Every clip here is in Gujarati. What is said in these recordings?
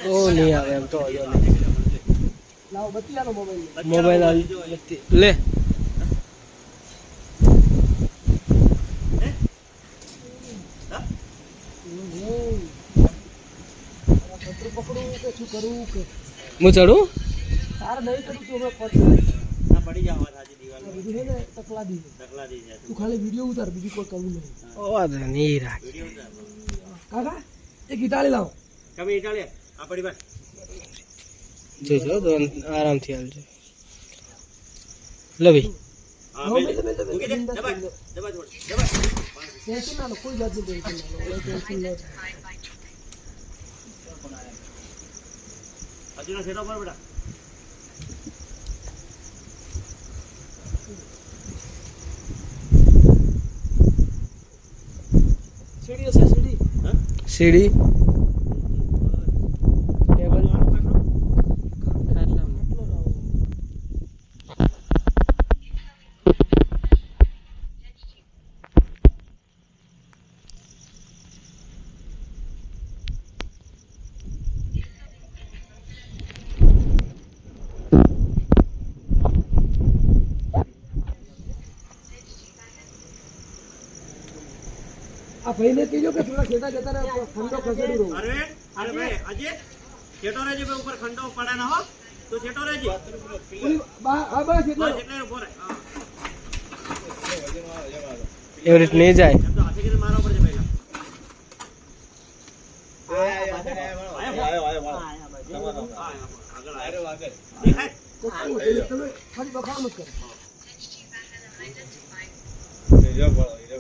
ઓ નહીં આવે એમ તો લાવો બત્તી આનો મોબાઈલ લે પકડું કે શું કરવું કે હું ચડું તારે નહીં ચડું તું હવે પડી જાવ આજે દીવાલ બીજું ને તકલા દી તું ખાલી વિડિયો ઉતાર બીજું કોઈ કરવું નહીં ઓ વાદ નહીં રાખ કાકા એક ઇટાલી લાવો કમે ઇટાલી આ પડી બસ જો તો આરામથી હાલજો લે ભાઈ ટેન્શન ના લો કોઈ જાત નહીં ટેન્શન ના લો અજુના સેટો પર બેટા સીડી છે સીડી હા સીડી ટેબલ ખાટલા आ पहले कीजिए कि थोड़ा खेता जता रहे खंडो खसेड़ी रहो अरे भाई अजय छेटो रेजे पे ऊपर खंडो पड़ा ना हो तो छेटो रेजे हां बस इतना એટલે ઊભો રહે હા એ રીત નહીં જાય તો હાથે કે મારા ઉપર છે પહેલા આગળ આયો દેખાય તો તમે ખાલી બખાર મત કરો જો બોલો એ જો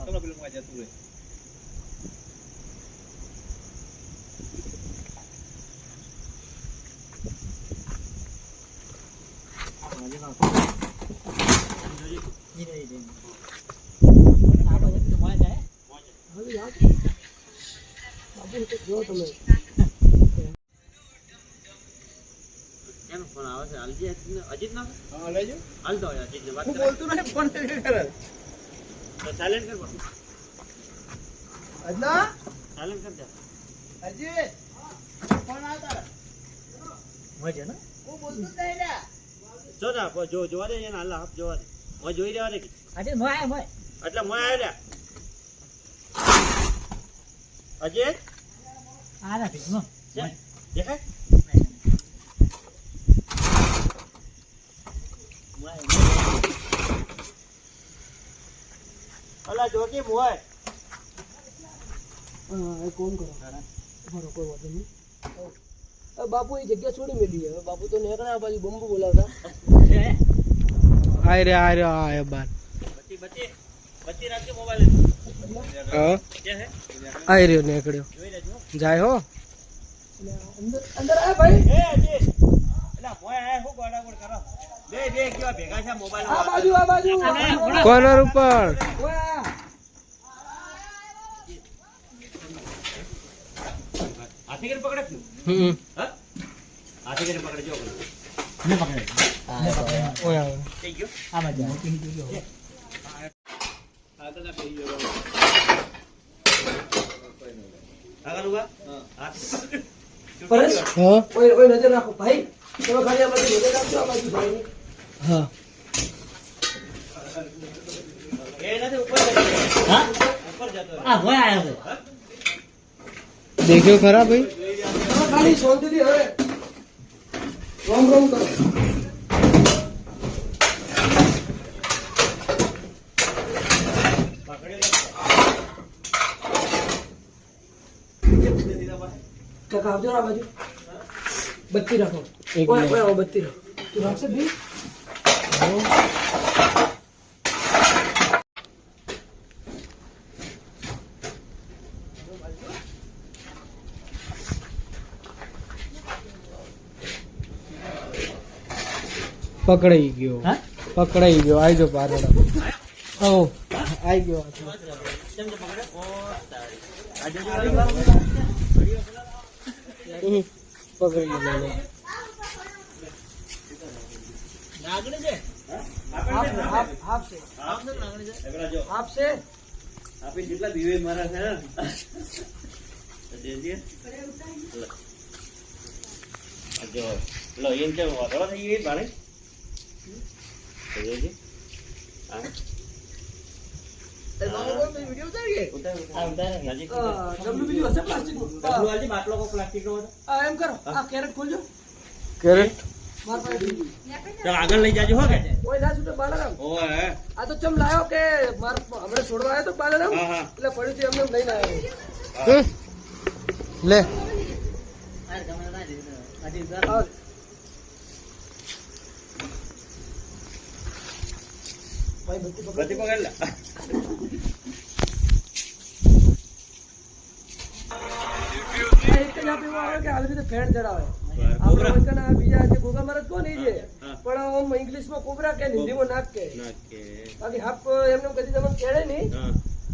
Kalau belum aja tuh. Ajit ना हाँ ले जो हाल तो अजित ने बात कर बोलतू नहीं फोन कर तो साइलेंट कर बोल अजना साइलेंट कर जा अजय फोन आता मजे ना वो बोलतो नाही ना જો ના જો જોવા દે એને હાલ આપ જોવા દે હું જોઈ રહ્યા દે અજય મોય મોય એટલે મોય આવ્યા અજય આ નથી નો દેખાય અલા જોકી મોય એ કોણ કરો બરો કોઈ વાત નહીં બાપુ એ જગ્યા છોડી મેલી હવે બાપુ તો નીકળ્યા બાજુ બંબુ બોલાવતા આય રે આય બાર બચ્ચી બચ્ચી બચ્ચી રાખજો મોબાઈલ હા કે હે આય રે નીકળ્યો જોઈ લેજો જાય હો અંદર અંદર આ ભાઈ એ અજય એલા મોય આય હું ગોડાગોડ કરો બે કેવા ભેગા છે મોબાઈલ આ બાજુ કોર્નર ઉપર ઓયા હાથી કરીને પકડે હા હાથી કરીને પકડે જો ને પકડે ઓયા થઈ ગયો આમાં જા કે ગયો આગળ બે ગયો આગળ ઉભા હા પરેશ હા ઓય નજર રાખો ભાઈ તમે ખાલી આ બાજુ નજર રાખજો આ બાજુ ભાઈ હા એ નથી ઉપર જતો હા ઉપર જતો આ હોય આયો છે દેખ્યો ખરા ભાઈ તમે ખાલી શાંતિથી હવે રોમ રોમ કરો કાકા આવજો આ બાજુ બત્તી રાખો એક ઓય બત્તી રાખો તું રાખશે ભી પકડાઈ ગયો હા પકડાઈ ગયો આઈ જો પારડા ઓ આઈ ગયો કેમ તો પકડે ઓ તારી આજે જો પકડી ગયો નાગણી છે હાફ છે આમ તો નાગણી છે એકલા જો હાફ છે આપે જેટલા દીવે મારા છે ને દેજે જો લો ઈન કે વાળો થઈ ગઈ બાણે દેજે આ એ બાબો તો વિડિયો ઉતાર કે ઉતાર નજીક ડબલું બીજું હશે પ્લાસ્ટિક નું ડબલું આજી બાટલો કો પ્લાસ્ટિક નો એમ કરો આ કેરેટ ખોલજો कैरेट માર પાસે તો આગળ લઈ જાજો હો કે ઓય ના છૂટે બાલારામ ઓય આ તો ચમ લાયો કે માર હમણે છોડવા આવ્યો તો બાલારામ હા હા એટલે પડ્યું છે એમને લઈને આવ્યો ले આવ. ભાઈ બત્તી પકડ. બધી પકડ લે આ એક જ આપે એવો આવે કે આવી રીતે ફેણ ચડાવે આપણે કોબરા વચન આ બીજા જે ગોગા મહારાજ કોણ ઈ છે હા. પણ આમ ઇંગ્લિશમાં કોબરા કે હિન્દીમાં નાક કે નાકે બાકી હાફ એમને કદી તમને કેળે નહીં હા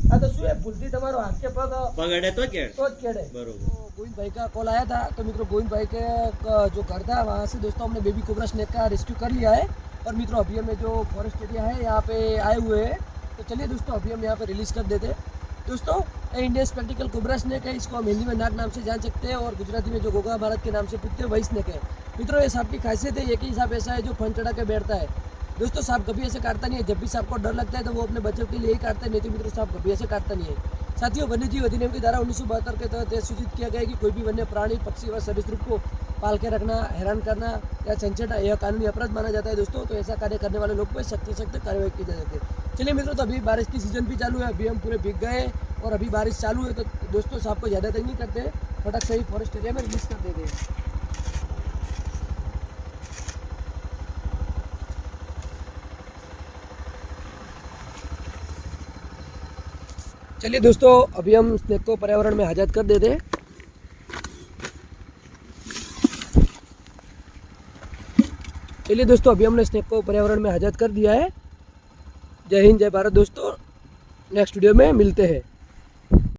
આ તો શું એ ભૂલથી તમારો હાથ કે પગ પગડે તો કે तो केड़े बरोबर गोविंद भाई का कॉल आया था तो मित्रों गोविंद भाई के जो घर था वहाँ से दोस्तों हमने बेबी कोबरा स्नेक का रेस्क्यू कर लिया है और मित्रों अभी हमें जो फॉरेस्ट एरिया है यहाँ पे आए हुए हैं तो चलिए दोस्तों अभी हम यहाँ पे रिलीज कर देते हैं दोस्तों इंडियन स्पेक्टिकल कोबरा स्नेक है इसको हम हिंदी में नाग नाम से जान सकते हैं और गुजराती में जो गोगा भारत के नाम से पूछते हैं वही स्नेक है मित्रों ये सांप की खासियत है एक ही सांप ऐसा है जो फन चढ़ा के बैठता है दोस्तों सांप कभी ऐसे काटता नहीं है जब भी सांप को डर लगता है तो वो अपने बच्चों के लिए ही काटता है नहीं तो मित्रों सांप कभी ऐसे काटता नहीं है साथियों वन्य जीव अधिनियम की धारा 1972 के तहत यह सूचित किया गया है कि कोई भी वन्य प्राणी पक्षी व सरीसृप को पाल के रखना हैरान करना या छंछेड़ा यह कानूनी अपराध माना जाता है दोस्तों तो ऐसा कार्य करने वाले लोग पर सख्त से सख्त कार्रवाई की जा सकती है चलिए मित्रों तो अभी बारिश की सीजन भी चालू है अभी हम पूरे भीग गए और अभी बारिश चालू है तो दोस्तों सांप को ज़्यादा तक नहीं करते फटक से ही फॉरेस्ट एरिया में रिलीज कर देते हैं चलिए दोस्तों अभी हम स्नेक को पर्यावरण में आज़ाद कर देते हैं चलिए दोस्तों अभी हमने स्नेक को पर्यावरण में आज़ाद कर दिया है जय हिंद जय भारत दोस्तों नेक्स्ट वीडियो में मिलते हैं